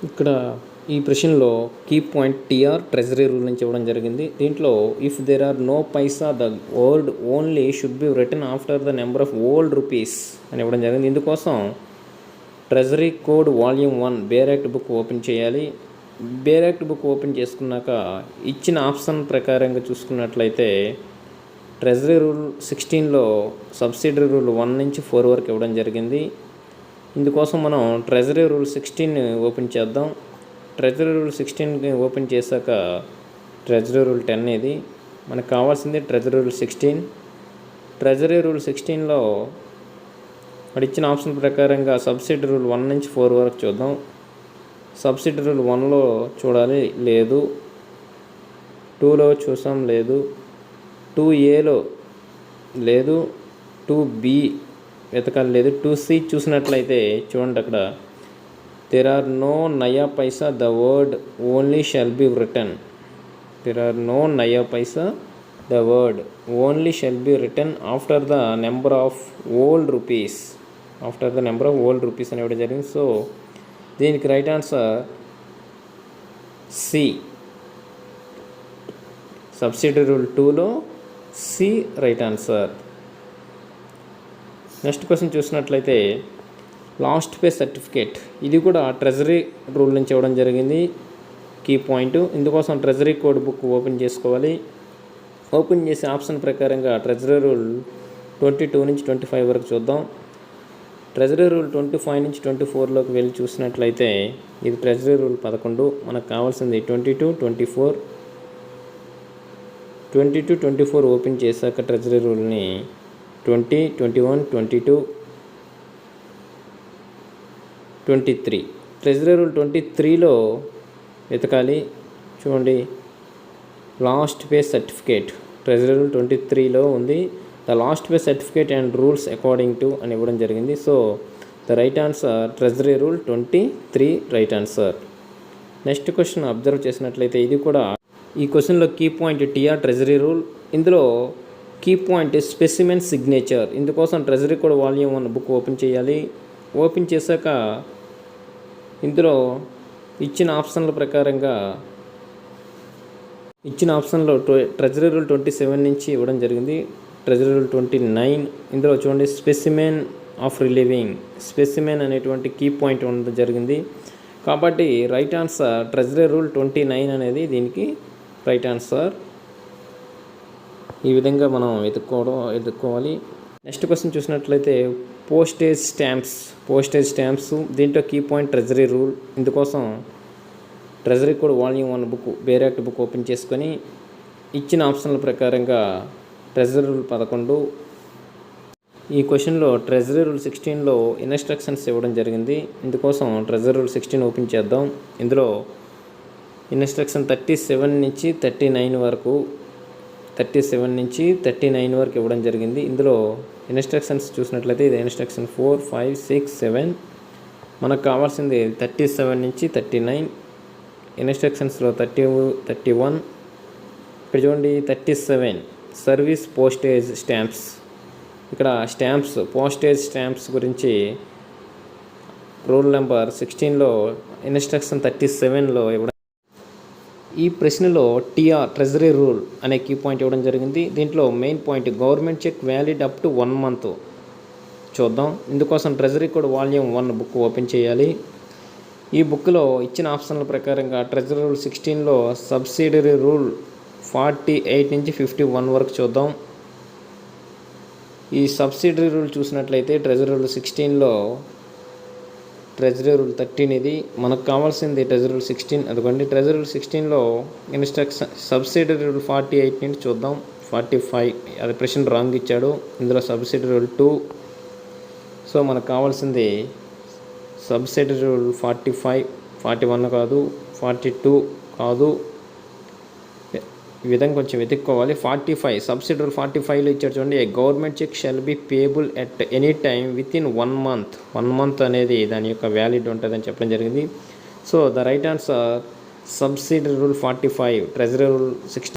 ఇక్కడ ఈ ప్రశ్నలో key point TR treasury rule నుంచి ఇవ్వడం జరిగింది. దీంట్లో if there are no paisa the word only should be written after the number of old rupees అని ఇవ్వడం జరిగింది. ఇందుకోసం treasury code volume 1 bare act book open చేయాలి. బేర్ యాక్ట్ బుక్ ఓపెన్ చేసుకున్నాక ఇచ్చిన ఆప్షన్ ప్రకారంగా చూసుకున్నట్లయితే ట్రెజరీ రూల్ 16లో సబ్సిడరీ రూల్ 1 నుంచి 4 వరకు ఇవ్వడం జరిగింది. ఇందుకోసం మనం ట్రెజరీ రూల్ 16 ఓపెన్ చేద్దాం. ట్రెజరీ రూల్ 16 ఓపెన్ చేశాక ట్రెజరీ రూల్ 10 ఇది మనకు కావాల్సింది. ట్రెజరీ రూల్ 16 ట్రెజరీ రూల్ 16లో వాడు ఇచ్చిన ఆప్షన్ ప్రకారంగా సబ్సిడరీ రూల్ 1 నుంచి 4 వరకు చూద్దాం. సబ్సిడరీ రూల్ 1లో చూడాలి, లేదు. 2లో చూసాం, లేదు. 2Aలో లేదు. 2B వెతకాలి, లేదు. 2C చూసినట్లయితే చూడండి, అక్కడ there are no naya paisa the word only shall be written. There are no naya paisa the word only shall be written after the number of old rupees. After the number of old rupees అని ఇవ్వడం జరిగింది. So దీనికి right answer C. Subsidiary rule 2లో C right answer. Next question చూసినట్లయితే last pay certificate, ఇది కూడా treasury rule నుంచి ఇవ్వడం జరిగింది. కీ పాయింట్ ఇందుకోసం ట్రెజరీ కోడ్ బుక్ ఓపెన్ చేసుకోవాలి. ఓపెన్ చేసే ఆప్షన్ ప్రకారంగా ట్రెజరీ రూల్ 22 నుంచి 25 వరకు చూద్దాం. ట్రెజరీ రూల్ 25 నుంచి 24లోకి వెళ్ళి చూసినట్లయితే ఇది ట్రెజరీ రూల్ 11. మనకు కావాల్సింది 22, 24 ఓపెన్ చేశాక ట్రెజరీ రూల్ని 20, 21, 22, 23 ట్రెజరీ రూల్ 23లో వెతకాలి. చూడండి, last pay certificate treasury rule 23లో ఉంది. The last pay certificate and rules according to అని ఇవ్వడం జరిగింది. So the right answer treasury rule 23 right answer. Next question observe చేసినట్లయితే ఇది కూడా ఈ క్వశ్చన్లో key point TR treasury rule. ఇందులో కీ పాయింట్ స్పెసిమెన్ సిగ్నేచర్. ఇందుకోసం treasury code volume 1 book open చేయాలి. ఓపెన్ చేశాక ఇందులో ఇచ్చిన ఆప్షన్ల ప్రకారంగా ట్రెజరీ రూల్ 27 నుంచి ఇవ్వడం జరిగింది. ట్రెజరీ రూల్ 29 ఇందులో చూడండి, స్పెసిమెన్ ఆఫ్ రిలీవింగ్, స్పెసిమెన్ అనేటువంటి కీ పాయింట్ ఉండడం జరిగింది. కాబట్టి రైట్ ఆన్సర్ ట్రెజరీ రూల్ 29 అనేది దీనికి రైట్ ఆన్సర్. ఈ విధంగా మనం వెతుక్కోవాలి. నెక్స్ట్ క్వశ్చన్ చూసినట్లయితే పోస్టేజ్ స్టాంప్స్. దీంట్లో కీ పాయింట్ ట్రెజరీ రూల్. ఇందుకోసం treasury code volume 1 book bear act book open చేసుకొని ఇచ్చిన ఆప్షన్ల ప్రకారంగా ట్రెజరీ రూల్ 11. ఈ క్వశ్చన్లో ట్రెజరీ రూల్ 16లో ఇన్స్ట్రక్షన్స్ ఇవ్వడం జరిగింది. ఇందుకోసం ట్రెజరీ రూల్ 16 ఓపెన్ చేద్దాం. ఇందులో ఇన్స్ట్రక్షన్ 37 నుంచి 39 వరకు ఇవ్వడం జరిగింది. ఇందులో ఇన్స్ట్రక్షన్స్ చూసినట్లయితే ఇది ఇన్స్ట్రక్షన్ 4, 5, 6, 7. మనకు కావాల్సింది 37 నుంచి 39. ఇన్స్ట్రక్షన్స్లో 30, 31. ఇక్కడ చూడండి 37 సర్వీస్ పోస్టేజ్ స్టాంప్స్. ఇక్కడ పోస్టేజ్ స్టాంప్స్ గురించి రూల్ నెంబర్ 16లో ఇన్స్ట్రక్షన్ 37లో ఇవ్వడం. ఈ ప్రశ్నలో టీఆర్ ట్రెజరీ రూల్ అనే కీ పాయింట్ ఇవ్వడం జరిగింది. దీంట్లో main point government cheque valid up to 1 month చూద్దాం. ఇందుకోసం treasury code volume 1 book open చేయాలి. ఈ బుక్లో ఇచ్చిన ఆప్షన్ల ప్రకారంగా ట్రెజరీ రూల్ 16లో సబ్సిడరీ రూల్ 48 నుంచి 51 వరకు చూద్దాం. ఈ సబ్సిడరీ రూల్ చూసినట్లయితే ట్రెజరీ రూల్ 16లో ట్రెజరీ రూల్ 13 ఇది. మనకు కావాల్సింది ట్రెజరీ రూల్ 16. అదిగోండి, ట్రెజరీ రూల్ 16లో ఇన్స్ట్రక్షన్ సబ్సిడరీ రూల్ 48 నుండి చూద్దాం. 45 అది ప్రశ్న రాంగ్ ఇచ్చాడు. ఇందులో సబ్సిడరీ రూల్ 2. సో మనకు కావాల్సింది సబ్సిడరీ రూల్ 45, 41 కాదు, 42 కాదు. ఈ విధంగా కొంచెం వెతుక్కోవాలి. 45 సబ్సిడరీ రూల్ 45లో ఇచ్చాడు చూడండి, a government cheque shall be payable at any time within 1 month. 1 month అనేది దాని యొక్క వ్యాలిడ్ ఉంటుందని చెప్పడం జరిగింది. So the right answer subsidiary rule 45 treasury rule 16.